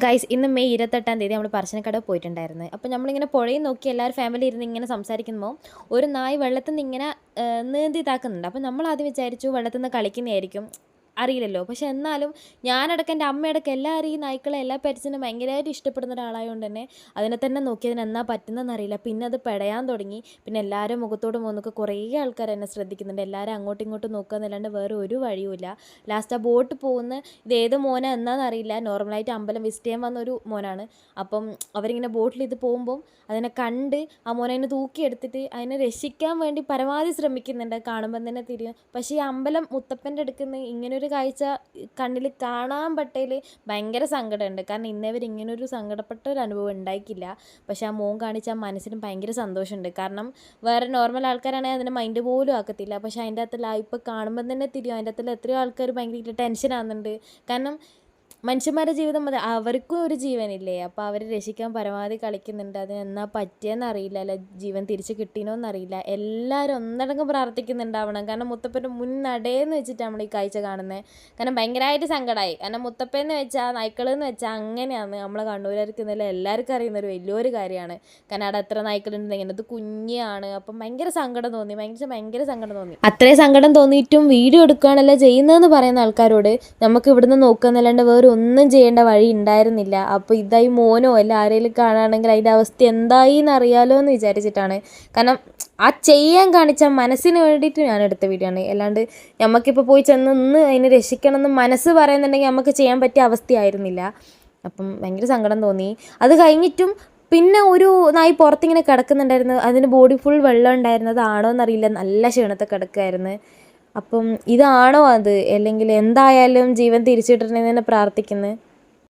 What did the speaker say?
Guys ഇന്ന് May 28-ാം തീയതി നമ്മൾ പറശ്ശിനിക്കടവ് പോയിട്ടുണ്ടായിരുന്നു. അപ്പോൾ നമ്മളിങ്ങനെ പുഴയും നോക്കി എല്ലാവരും ഫാമിലി ഇരുന്ന് ഇങ്ങനെ സംസാരിക്കുമ്പോൾ ഒരു നായ് വെള്ളത്തിൽ നിന്ന് ഇങ്ങനെ നീന്തി ഇതാക്കുന്നുണ്ട്. അപ്പോൾ നമ്മൾ ആദ്യം വിചാരിച്ചു വെള്ളത്തിൽ നിന്ന് കളിക്കുന്നതായിരിക്കും, അറിയില്ലല്ലോ. പക്ഷെ എന്നാലും ഞാനടക്കം എൻ്റെ അമ്മയടക്കം എല്ലാവരും ഈ നായ്ക്കളെ എല്ലാ പെറ്റ്സിനും ഭയങ്കരമായിട്ട് ഇഷ്ടപ്പെടുന്ന ഒരാളായതുകൊണ്ട് തന്നെ അതിനെ തന്നെ നോക്കി അതിന് എന്നാ പറ്റുന്നതെന്ന് അറിയില്ല. പിന്നെ അത് പെടയാൻ തുടങ്ങി. പിന്നെ എല്ലാവരും മുഖത്തോട് മുഖത്തൊക്കെ കുറേ ആൾക്കാർ എന്നെ ശ്രദ്ധിക്കുന്നുണ്ട്. എല്ലാവരും അങ്ങോട്ടും ഇങ്ങോട്ടും നോക്കുക എന്നല്ലാണ്ട് വേറെ ഒരു വഴിയുമില്ല. ലാസ്റ്റ് ആ ബോട്ട് പോകുന്ന ഇത് ഏത് മോനാ എന്നാന്നറിയില്ല. നോർമലായിട്ട് അമ്പലം വിസിറ്റ് ചെയ്യാൻ വന്ന ഒരു മോനാണ്. അപ്പം അവരിങ്ങനെ ബോട്ടിൽ ഇത് പോകുമ്പം അതിനെ കണ്ട് ആ മോനെ അതിനെ തൂക്കിയെടുത്തിട്ട് അതിനെ രക്ഷിക്കാൻ വേണ്ടി പരമാവധി ശ്രമിക്കുന്നുണ്ട്. കാണുമ്പം തന്നെ തിരിയും. പക്ഷേ ഈ അമ്പലം മുത്തപ്പൻ്റെ അടുക്കുന്ന ഇങ്ങനൊരു കാഴ്ച കണ്ണിൽ കാണാൻ പറ്റയിൽ ഭയങ്കര സങ്കടമുണ്ട്. കാരണം ഇന്നേവർ ഇങ്ങനൊരു സങ്കടപ്പെട്ട ഒരു അനുഭവം ഉണ്ടായിക്കില്ല. പക്ഷേ ആ മോൻ കാണിച്ച ആ മനസ്സിനും ഭയങ്കര സന്തോഷമുണ്ട്. കാരണം വേറെ നോർമൽ ആൾക്കാരാണെങ്കിൽ അതിനെ മൈൻഡ് പോലും ആക്കത്തില്ല. പക്ഷേ അതിൻ്റെ അകത്തുള്ള ഇപ്പോൾ കാണുമ്പം തന്നെ തിരിയും. അതിൻ്റെ അകത്തുള്ള എത്രയോ ആൾക്കാർ ഭയങ്കര ടെൻഷൻ ആകുന്നുണ്ട്. കാരണം മനുഷ്യന്മാരുടെ ജീവിതം മതി, അവർക്കും ഒരു ജീവനില്ലേ. അപ്പോൾ അവർ രക്ഷിക്കാൻ പരമാവധി കളിക്കുന്നുണ്ട്. അതിന് എന്നാ പറ്റിയെന്നറിയില്ല, അല്ല ജീവൻ തിരിച്ച് കിട്ടീനോന്നറിയില്ല. എല്ലാവരും ഒന്നടങ്കം പ്രാർത്ഥിക്കുന്നുണ്ടാവണം. കാരണം മുത്തപ്പൻ്റെ മുൻനടയെന്ന് വെച്ചിട്ട് നമ്മൾ ഈ കാഴ്ച കാണുന്നത്. കാരണം ഭയങ്കരമായിട്ട് സങ്കടമായി. കാരണം മുത്തപ്പയെന്ന് വെച്ചാൽ നായ്ക്കളെന്ന് വെച്ചാൽ അങ്ങനെയാണ് നമ്മളെ കണ്ണൂരാർക്ക് ഇന്നലെ എല്ലാവർക്കും അറിയുന്നൊരു വലിയൊരു കാര്യമാണ്. കാരണം അവിടെ എത്ര നായ്ക്കളുണ്ടെങ്കിൽ അത് കുഞ്ഞാണ്. അപ്പം ഭയങ്കര സങ്കടം തോന്നി, ഭയങ്കര സങ്കടം തോന്നി. അത്രയും സങ്കടം തോന്നിയിട്ടും വീഡിയോ എടുക്കുകയാണല്ലോ ചെയ്യുന്നതെന്ന് പറയുന്ന ആൾക്കാരോട് നമുക്ക് ഇവിടുന്ന് നോക്കുകയെന്നല്ലാണ്ട് വേറെ ഒന്നും ചെയ്യേണ്ട വഴി ഉണ്ടായിരുന്നില്ല. അപ്പോൾ ഇതായി മോനോ അല്ല ആരെങ്കിലും കാണുകയാണെങ്കിൽ അതിൻ്റെ അവസ്ഥ എന്തായി എന്നറിയാലോ എന്ന് വിചാരിച്ചിട്ടാണ്. കാരണം ആ ചെയ്യാൻ കാണിച്ച മനസ്സിന് വേണ്ടിയിട്ട് ഞാൻ എടുത്ത വീഡിയോ ആണ്. അല്ലാണ്ട് നമുക്കിപ്പോൾ പോയി ചെന്ന് ഇന്ന് അതിനെ രക്ഷിക്കണം എന്ന് മനസ്സ് പറയുന്നുണ്ടെങ്കിൽ നമുക്ക് ചെയ്യാൻ പറ്റിയ അവസ്ഥയായിരുന്നില്ല. അപ്പം ഭയങ്കര സങ്കടം തോന്നി. അത് കഴിഞ്ഞിട്ടും പിന്നെ ഒരു നായി പുറത്തിങ്ങനെ കിടക്കുന്നുണ്ടായിരുന്നു. അതിന് ബോഡി ഫുൾ വെള്ളം ഉണ്ടായിരുന്നത് ആണോ എന്നറിയില്ല, നല്ല ക്ഷീണത്തെ കിടക്കുമായിരുന്നു. അപ്പം ഇതാണോ അത്, അല്ലെങ്കിൽ എന്തായാലും ജീവൻ തിരിച്ചിട്ടിട്ടുണ്ടെന്ന് തന്നെ പ്രാർത്ഥിക്കുന്നത്.